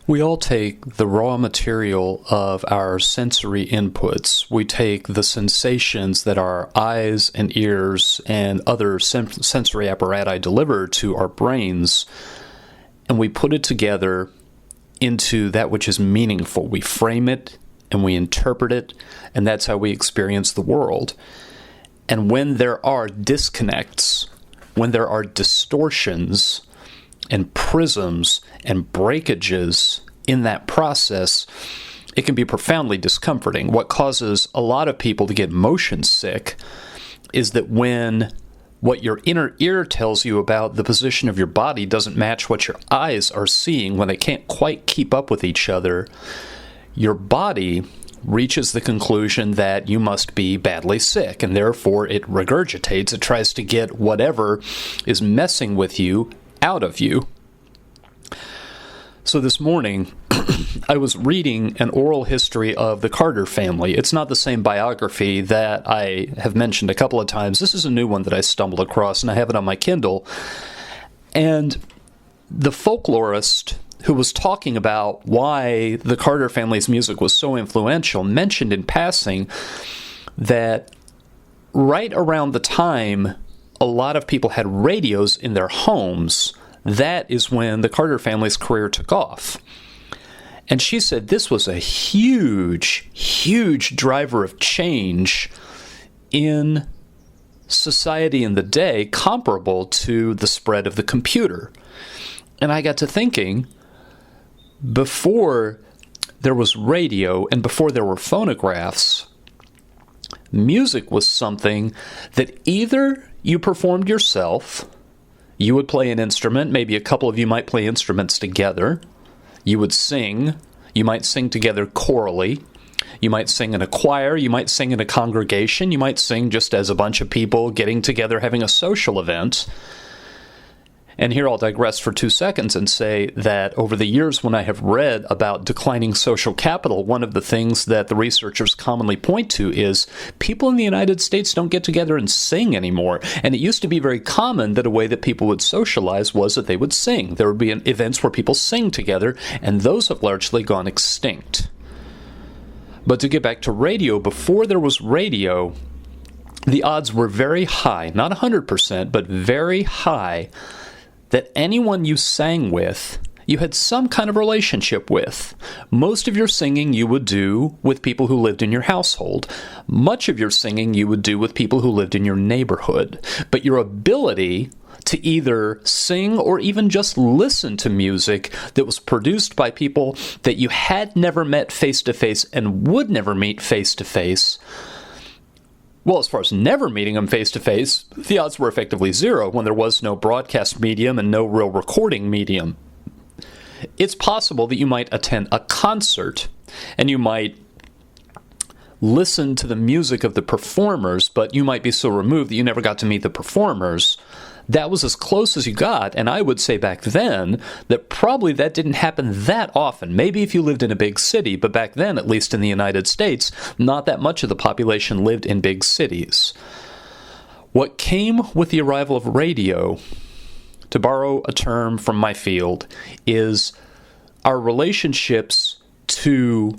We all take the raw material of our sensory inputs. We take the sensations that our eyes and ears and other sensory apparatus deliver to our brains, and we put it together into that which is meaningful. We frame it and we interpret it, and that's how we experience the world. And when there are disconnects, when there are distortions and prisms and breakages in that process, it can be profoundly discomforting. What causes a lot of people to get motion sick is that when what your inner ear tells you about the position of your body doesn't match what your eyes are seeing, when they can't quite keep up with each other, your body reaches the conclusion that you must be badly sick, and therefore it regurgitates. It tries to get whatever is messing with you out of you. So this morning, I was reading an oral history of the Carter family. It's not the same biography that I have mentioned a couple of times. This is a new one that I stumbled across, and I have it on my Kindle. And the folklorist who was talking about why the Carter family's music was so influential mentioned in passing that right around the time a lot of people had radios in their homes, that is when the Carter family's career took off. And she said this was a huge, huge driver of change in society in the day, comparable to the spread of the computer. And I got to thinking, before there was radio and before there were phonographs, music was something that either you performed yourself, you would play an instrument, maybe a couple of you might play instruments together, you would sing, you might sing together chorally, you might sing in a choir, you might sing in a congregation, you might sing just as a bunch of people getting together having a social event. And here I'll digress for 2 seconds and say that over the years when I have read about declining social capital, one of the things that the researchers commonly point to is people in the United States don't get together and sing anymore. And it used to be very common that a way that people would socialize was that they would sing. There would be events where people sing together, and those have largely gone extinct. But to get back to radio, before there was radio, the odds were very high, not 100%, but very high, that anyone you sang with, you had some kind of relationship with. Most of your singing you would do with people who lived in your household. Much of your singing you would do with people who lived in your neighborhood. But your ability to either sing or even just listen to music that was produced by people that you had never met face-to-face and would never meet face-to-face, well, as far as never meeting them face-to-face, the odds were effectively zero when there was no broadcast medium and no real recording medium. It's possible that you might attend a concert and you might listen to the music of the performers, but you might be so removed that you never got to meet the performers. That was as close as you got, and I would say back then that probably that didn't happen that often. Maybe if you lived in a big city, but back then, at least in the United States, not that much of the population lived in big cities. What came with the arrival of radio, to borrow a term from my field, is our relationships to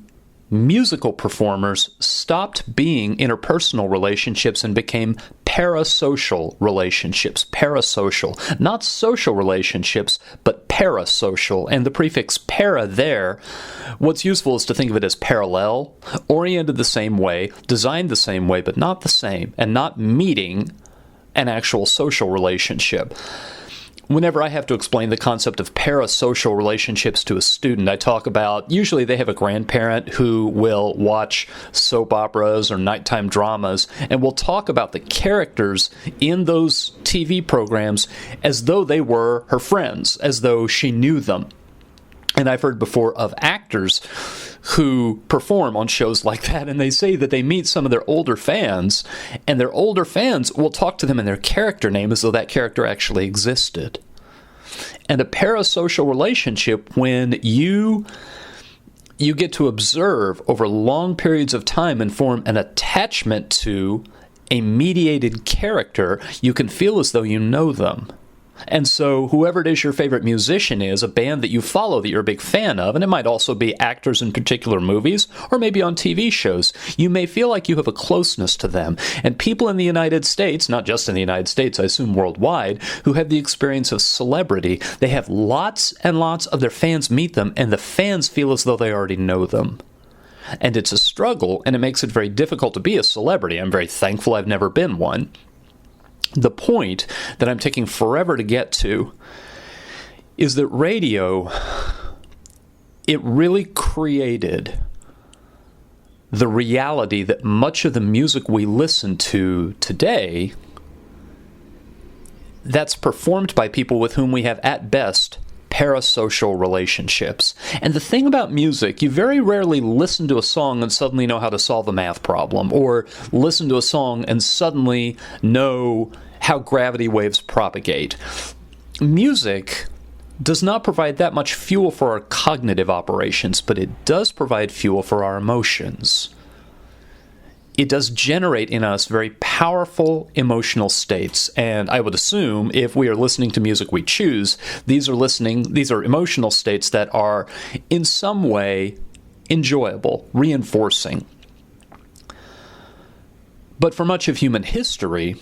musical performers stopped being interpersonal relationships and became parasocial relationships. Parasocial. Not social relationships, but parasocial. And the prefix para there, what's useful is to think of it as parallel, oriented the same way, designed the same way, but not the same, and not meeting an actual social relationship. Whenever I have to explain the concept of parasocial relationships to a student, I talk about, usually they have a grandparent who will watch soap operas or nighttime dramas, and will talk about the characters in those TV programs as though they were her friends, as though she knew them. And I've heard before of actors who perform on shows like that, and they say that they meet some of their older fans, and their older fans will talk to them in their character name as though that character actually existed. And a parasocial relationship, when you get to observe over long periods of time and form an attachment to a mediated character, you can feel as though you know them. And so whoever it is your favorite musician is, a band that you follow that you're a big fan of, and it might also be actors in particular movies or maybe on TV shows, you may feel like you have a closeness to them. And people in the United States, not just in the United States, I assume worldwide, who have the experience of celebrity, they have lots and lots of their fans meet them, and the fans feel as though they already know them. And it's a struggle, and it makes it very difficult to be a celebrity. I'm very thankful I've never been one. The point that I'm taking forever to get to is that radio, it really created the reality that much of the music we listen to today, that's performed by people with whom we have, at best, parasocial relationships. And the thing about music, you very rarely listen to a song and suddenly know how to solve a math problem, or listen to a song and suddenly know how gravity waves propagate. Music does not provide that much fuel for our cognitive operations, but it does provide fuel for our emotions. It does generate in us very powerful emotional states, and I would assume if we are listening to music we choose, these are emotional states that are in some way enjoyable, reinforcing. But for much of human history,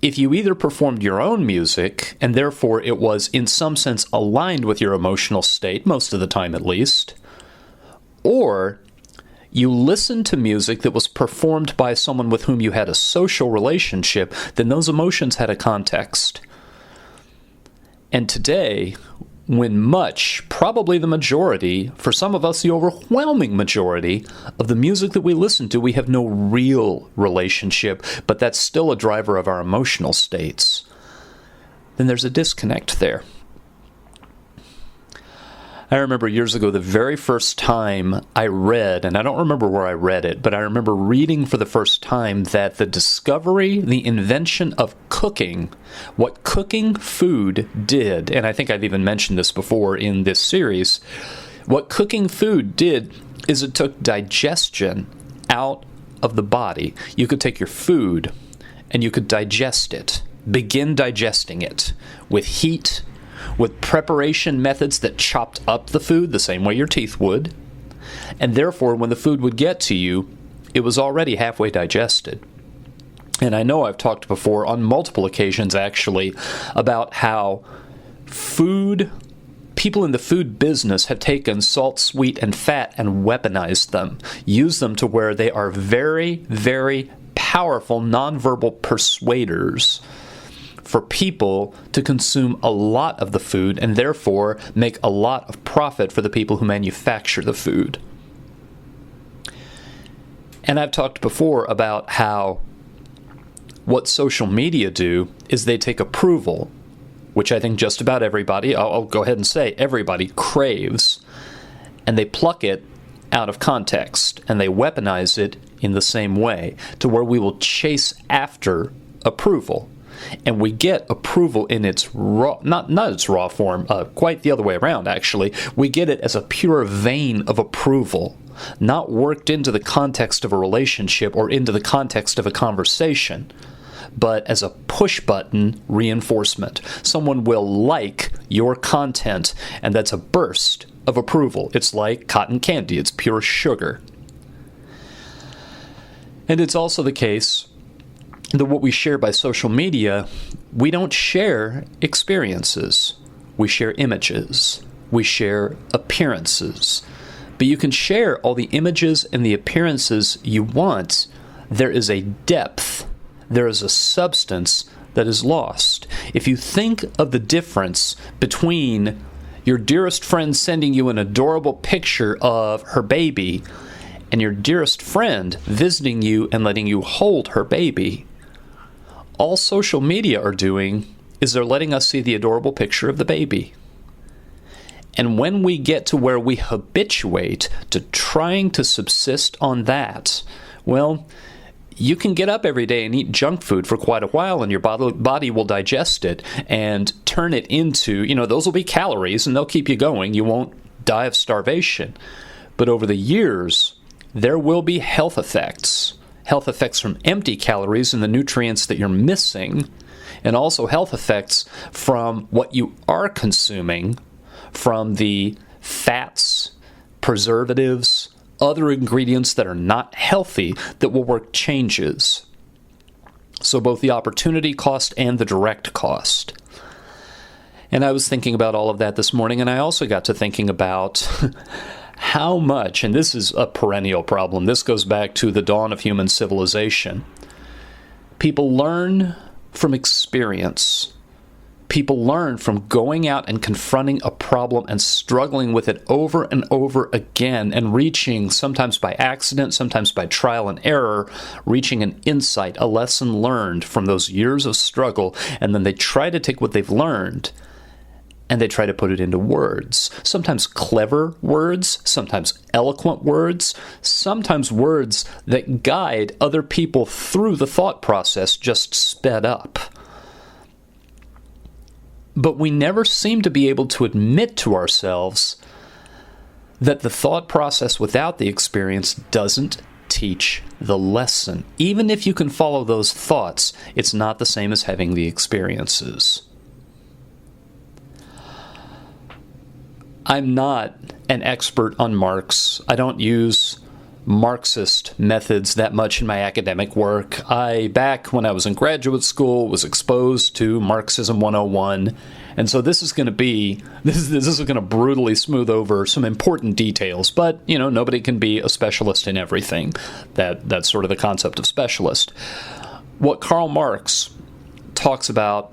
if you either performed your own music, and therefore it was in some sense aligned with your emotional state, most of the time at least, or you listened to music that was performed by someone with whom you had a social relationship, then those emotions had a context. And today, when much, probably the majority, for some of us the overwhelming majority, of the music that we listen to, we have no real relationship, but that's still a driver of our emotional states, then there's a disconnect there. I remember years ago, the very first time I read, and I don't remember where I read it, but I remember reading for the first time that the discovery, the invention of cooking, what cooking food did, and I think I've even mentioned this before in this series, what cooking food did is it took digestion out of the body. You could take your food and you could digest it, begin digesting it with heat, with preparation methods that chopped up the food the same way your teeth would, and therefore when the food would get to you, it was already halfway digested. And I know I've talked before on multiple occasions actually about how people in the food business have taken salt, sweet, and fat and weaponized them, used them to where they are very, very powerful nonverbal persuaders for people to consume a lot of the food and therefore make a lot of profit for the people who manufacture the food. And I've talked before about how what social media do is they take approval, which I think just about everybody, I'll go ahead and say everybody, craves, and they pluck it out of context and they weaponize it in the same way to where we will chase after approval. And we get approval in its raw, not its raw form, quite the other way around, actually. We get it as a pure vein of approval, not worked into the context of a relationship or into the context of a conversation, but as a push-button reinforcement. Someone will like your content, and that's a burst of approval. It's like cotton candy. It's pure sugar. And it's also the case that what we share by social media, we don't share experiences. We share images. We share appearances. But you can share all the images and the appearances you want. There is a depth. There is a substance that is lost. If you think of the difference between your dearest friend sending you an adorable picture of her baby and your dearest friend visiting you and letting you hold her baby, all social media are doing is they're letting us see the adorable picture of the baby. And when we get to where we habituate to trying to subsist on that, well, you can get up every day and eat junk food for quite a while, and your body will digest it and turn it into, those will be calories, and they'll keep you going. You won't die of starvation. But over the years, there will be health effects from empty calories and the nutrients that you're missing, and also health effects from what you are consuming, from the fats, preservatives, other ingredients that are not healthy that will work changes. So both the opportunity cost and the direct cost. And I was thinking about all of that this morning, and I also got to thinking about how much, and this is a perennial problem, this goes back to the dawn of human civilization. People learn from experience. People learn from going out and confronting a problem and struggling with it over and over again and reaching, sometimes by accident, sometimes by trial and error, reaching an insight, a lesson learned from those years of struggle, and then they try to take what they've learned and they try to put it into words. Sometimes clever words, sometimes eloquent words, sometimes words that guide other people through the thought process just sped up. But we never seem to be able to admit to ourselves that the thought process without the experience doesn't teach the lesson. Even if you can follow those thoughts, it's not the same as having the experiences. I'm not an expert on Marx. I don't use Marxist methods that much in my academic work. Back when I was in graduate school, was exposed to Marxism 101, and so this is going to brutally smooth over some important details, but, nobody can be a specialist in everything. That's sort of the concept of specialist. What Karl Marx talks about,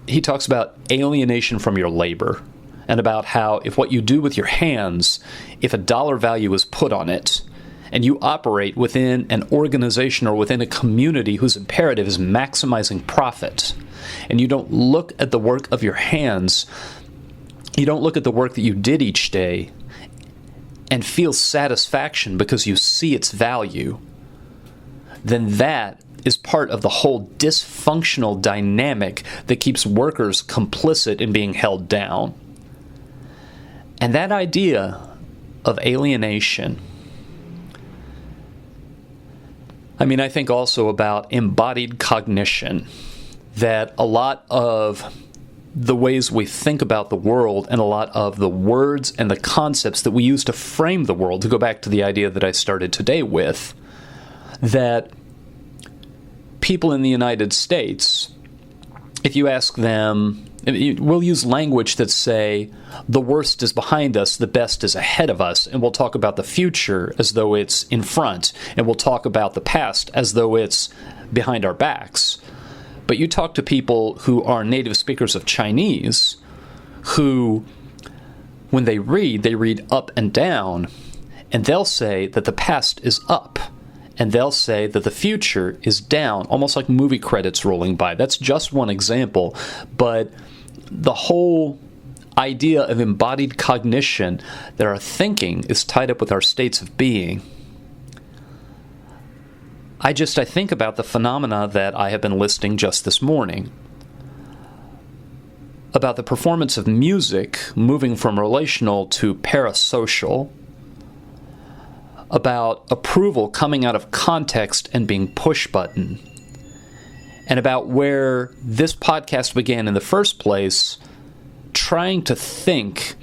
he talks about alienation from your labor, and about how if what you do with your hands, if a dollar value is put on it, and you operate within an organization or within a community whose imperative is maximizing profit, and you don't look at the work of your hands, you don't look at the work that you did each day and feel satisfaction because you see its value, then that is part of the whole dysfunctional dynamic that keeps workers complicit in being held down. And that idea of alienation, I think also about embodied cognition, that a lot of the ways we think about the world and a lot of the words and the concepts that we use to frame the world, to go back to the idea that I started today with, that people in the United States, if you ask them, we'll use language that say, the worst is behind us, the best is ahead of us, and we'll talk about the future as though it's in front, and we'll talk about the past as though it's behind our backs. But you talk to people who are native speakers of Chinese, who, when they read up and down, and they'll say that the past is up, and they'll say that the future is down, almost like movie credits rolling by. That's just one example, but the whole idea of embodied cognition, that our thinking is tied up with our states of being. I think about the phenomena that I have been listing just this morning, about the performance of music moving from relational to parasocial, about approval coming out of context and being push button, and about where this podcast began in the first place, trying to think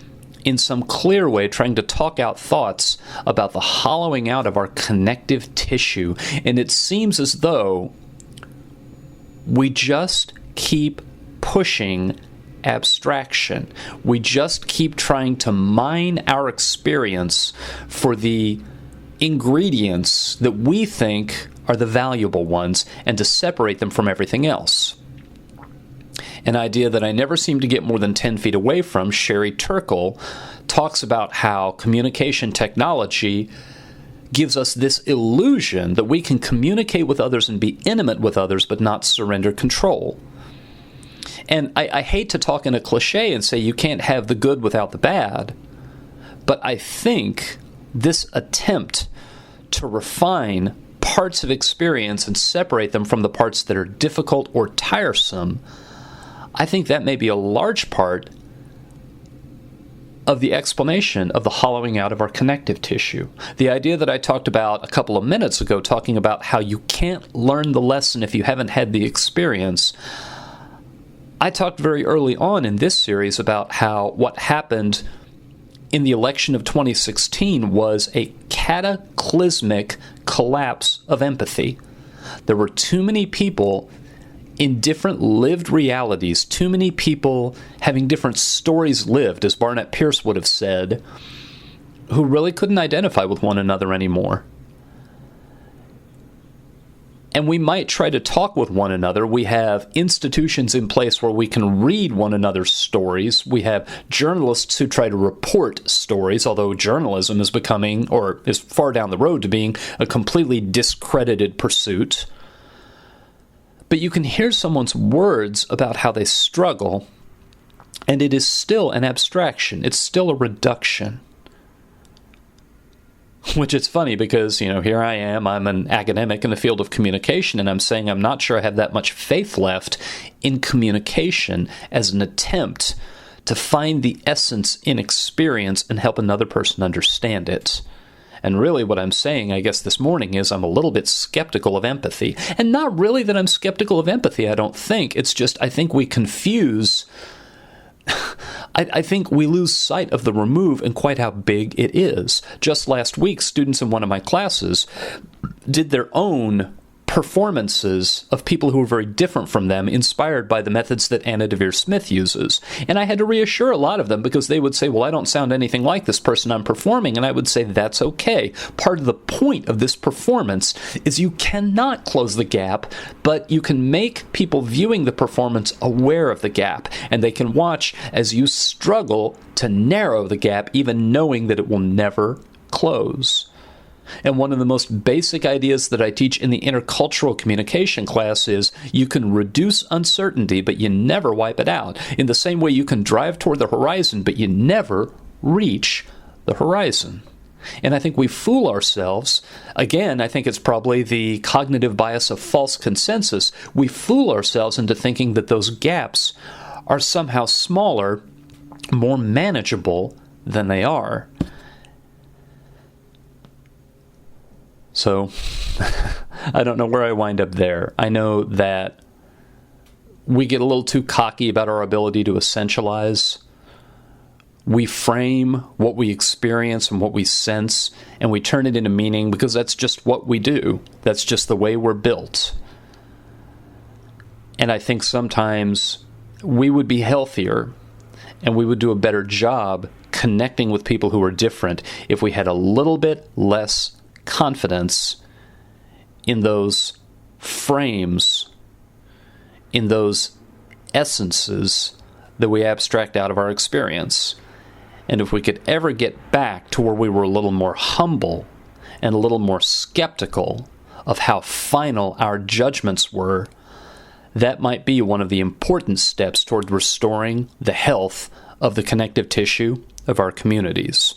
in some clear way, trying to talk out thoughts about the hollowing out of our connective tissue. And it seems as though we just keep pushing abstraction. We just keep trying to mine our experience for the ingredients that we think are the valuable ones and to separate them from everything else. An idea that I never seem to get more than 10 feet away from, Sherry Turkle, talks about how communication technology gives us this illusion that we can communicate with others and be intimate with others but not surrender control. And I hate to talk in a cliche and say you can't have the good without the bad, but I think this attempt to refine parts of experience and separate them from the parts that are difficult or tiresome, I think that may be a large part of the explanation of the hollowing out of our connective tissue. The idea that I talked about a couple of minutes ago, talking about how you can't learn the lesson if you haven't had the experience. I talked very early on in this series about how what happened in the election of 2016 was a cataclysmic collapse of empathy. There were too many people in different lived realities, too many people having different stories lived, as Barnett Pierce would have said, who really couldn't identify with one another anymore. And we might try to talk with one another. We have institutions in place where we can read one another's stories. We have journalists who try to report stories, although journalism is becoming, or is far down the road to being, a completely discredited pursuit. But you can hear someone's words about how they struggle, and it is still an abstraction. It's still a reduction. Which is funny because, here I am, I'm an academic in the field of communication, and I'm saying I'm not sure I have that much faith left in communication as an attempt to find the essence in experience and help another person understand it. And really what I'm saying, I guess, this morning is I'm a little bit skeptical of empathy. And not really that I'm skeptical of empathy, I don't think. It's just I think we confuse... I think we lose sight of the remove and quite how big it is. Just last week, students in one of my classes did their own performances of people who were very different from them, inspired by the methods that Anna Devere Smith uses. And I had to reassure a lot of them because they would say, well, I don't sound anything like this person I'm performing. And I would say, that's okay. Part of the point of this performance is you cannot close the gap, but you can make people viewing the performance aware of the gap. And they can watch as you struggle to narrow the gap, even knowing that it will never close. And one of the most basic ideas that I teach in the intercultural communication class is you can reduce uncertainty, but you never wipe it out. In the same way you can drive toward the horizon, but you never reach the horizon. And I think we fool ourselves. Again, I think it's probably the cognitive bias of false consensus. We fool ourselves into thinking that those gaps are somehow smaller, more manageable than they are. So, I don't know where I wind up there. I know that we get a little too cocky about our ability to essentialize. We frame what we experience and what we sense, and we turn it into meaning because that's just what we do. That's just the way we're built. And I think sometimes we would be healthier and we would do a better job connecting with people who are different if we had a little bit less confidence in those frames, in those essences that we abstract out of our experience. And if we could ever get back to where we were a little more humble and a little more skeptical of how final our judgments were, that might be one of the important steps toward restoring the health of the connective tissue of our communities.